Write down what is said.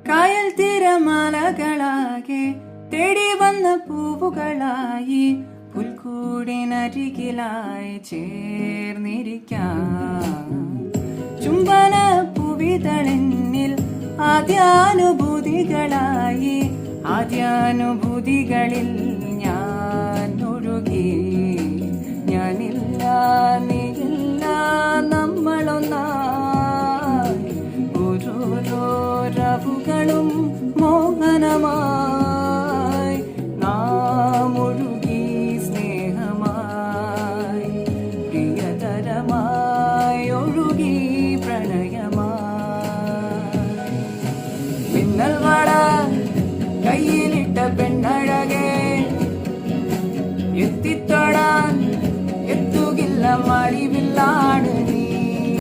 കായൽ തിരമാലകളാകെ തേടി വന്ന പൂവുകളായി പുൽക്കൂടിനരികിലായി ചേർന്നിരിക്കാം. ചുംബന പുവിതളെന്നിൽ ആദ്യാനുഭൂതികളിൽ ഞാൻ ഒഴുകി. ഞാനില്ല